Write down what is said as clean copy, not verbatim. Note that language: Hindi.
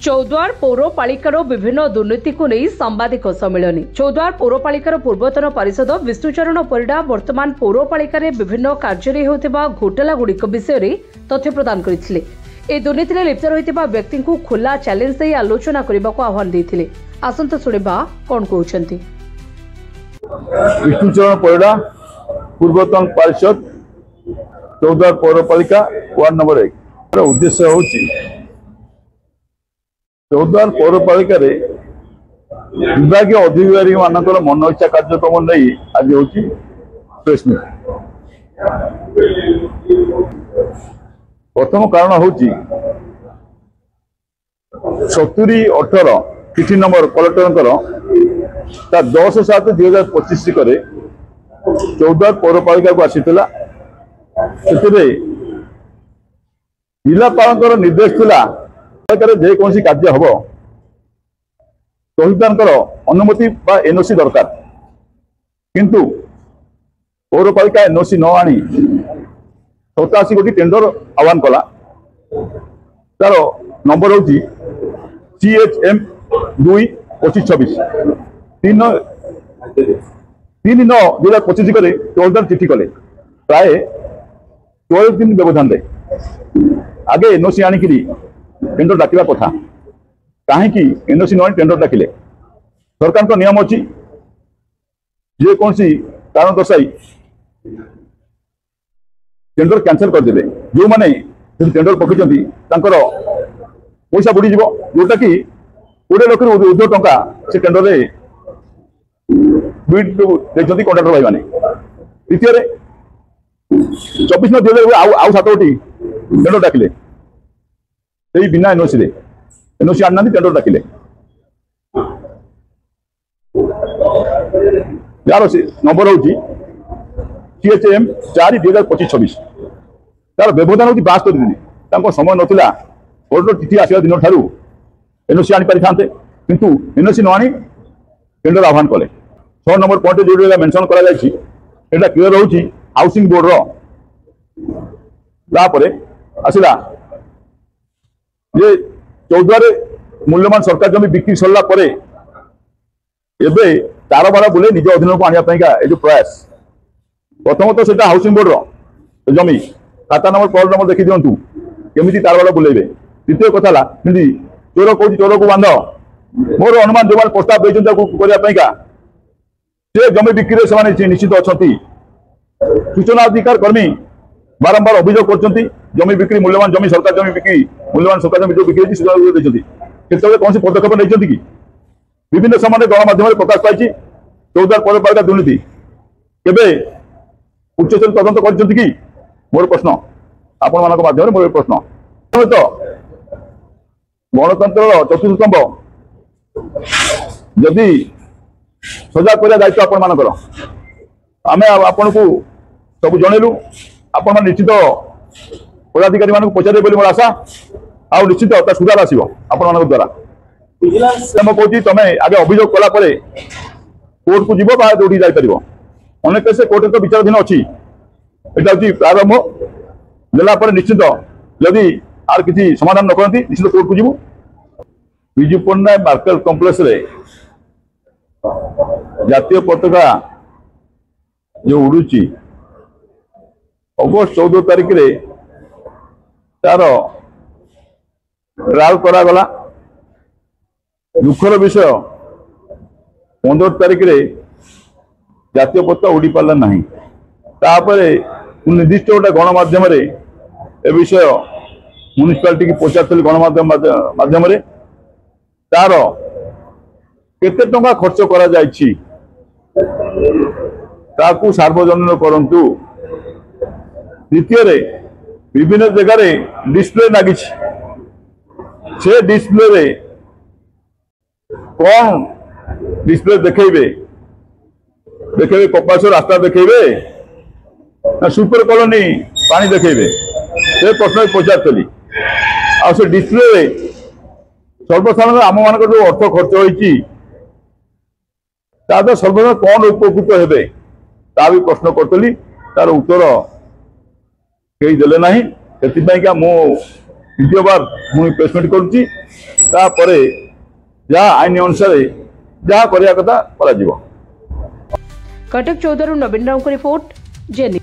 चौद्वार पौरपालिकार विभिन्न दुर्नीति को नहीं सांबादिक सम्मिलन। चौद्वार पौरपालिकार पूर्वतन पार्षद विष्णुचरण परिडा वर्तमान पौरपालिकार विभिन्न कार्य होता घोटाला गुड़िक विषय तथ्य प्रदान करते। ए दुर्नीति लिप्त रही व्यक्ति को खोला चैलेंज दे आलोचना करने को आह्वान देते। आसंत शुणा कौन कहते। विष्णुचरण परिडा पूर्वतन पार्षद चौद्वार पौरपालिका वार्ड नंबर 1 उद्देश्य हूँ चौद्वार पौरपालिका विभाग अधिकारी मानकर मन इच्छा कार्यक्रम नहीं आज हूँ प्रेस मीट। प्रथम कारण हूँ 70-18 चिठी नंबर कलेक्टर 10/7/2025 करे चौद्वार पौरपालिका को आसीला। जिलापाल निर्देश थिला जेकोसी कार्य हम तहसीलदार अनुमति बा एनओसी दरकार, किंतु पौरपालिका एनओसी न आनी 87 गोटी टेंडर आह्वान कला। तार नंबर हूँ CHM 2-2526 3/9/2025 करे तहसीलदार चिठी कले प्राय 12 दिन व्यवधान दे आगे एनओसी आनिकी टेंडर डाकिबा कथा कहीं एनओसी न टेंडर डाकिले सरकार का नियम अच्छी जे कौन सी कारण दर्शाई टेंडर कैंसल करदे। जो मैंने टेंडर पकड़ पैसा बुड़ी जोटा कि 20 लाख ऊर्ध्व टंका से टेंडर कंट्राक्टर भाई मैंने द्वितीय 24 आउ 7 गोटी टेंडर डाकिले बिना एनओसी आना टेंडर डाकिले। यार नंबर हूँ CHM 4/2025 तार व्यवधान हूँ 72 दिन समय नाला कोर्ट चिठी आसवा दिन ठारू एनओसी आनी पारि था किंतु एनओसी न आनी टेंडर आह्वान कले। 6 नंबर पॉइंट जो मेंशन करा क्लियर हूँ हाउसिंग बोर्ड आसला ये चौद्वार मूल्यवान सरकार जमी बिक्री सरला तार बाड़ बुले निज अधीन को आने जो प्रयास प्रथमतः से हाउसिंग बोर्ड जमी खाता नंबर प्लॉट नंबर देखी दिंतु केमी तार बाड़ बुलेबे। द्वितीय कथा चोर कौन चोर को बांध मोर अनुमान जो प्रस्ताव देपाइका से जमी बिक्री से निश्चित अच्छा सूचना अधिकार कर्मी बारंबार अभियोग कर जमी बिक्री मूल्यवान जमी सरकार जमी बिक्री मूल्यवान सरकार जमी जो बिक्री सूचना कौन पदक्षेप नहीं कि विभिन्न समय गणमाध्यम प्रकाश पाई चौद्वार पौरपालिका दुर्नीति केबे उच्चस्तरीय तदंत कर मोर प्रश्न आपण मान माध्यम मोर प्रश्न तो गणतंत्र चतुर्थ स्तंभ जदि सजा कर दायित्व आपण मानकर आम आपण को सब जनइलु आपण निश्चित पदाधिकारी मान पचारे मोर आशा आ निश्चित सुधार आसो आपण मान द्वारा कहूँ तुम आगे अभियोग कला कोर्ट को जीव दौड़ी जापर अनेक से कोर्ट तो विचाराधीन अच्छी यहाँ हूँ प्रारंभ देला निश्चित जदि आर किसी समाधान न करती निश्चित कोर्ट को जीव। विजु पट्टनायक मार्केट कम्प्लेक्स जातीय पताका जो उड़ुची अगस्ट 14 तारिख रे तार ट्रायल करागला। दुखर विषय 15 तारिख रे जातीय पताका उड़ी पारा ना निर्दिष्ट गोटे गणमाध्यम ए विषय म्युनिसिपालिटी की पचार गणमाध्यम माध्यम तार केते टंका खर्च करा जायछि ताकू सार्वजनिक करंतु। द्वितीय विभिन्न जगह डिस्प्ले लगी से डिस्प्ले कौन डिस्प्ले देखेबे कपास रास्ता देखेबे ना सुपर कॉलोनी पानी देखेबे से प्रश्न पचारि आ डिस्प्ले सर्वसाधारण आम मान जो अर्थ खर्च होती सर्वसाधारण कौन उपकृत हेबे ता भी प्रश्न करी तार उत्तर कई देले ना से तृतीय बार मुझे प्लेसमेंट करुच्ची जहाँ आईन अनुसार जहाँ करने कथा करा। कटक 14 नवीन राव को रिपोर्ट जेनी।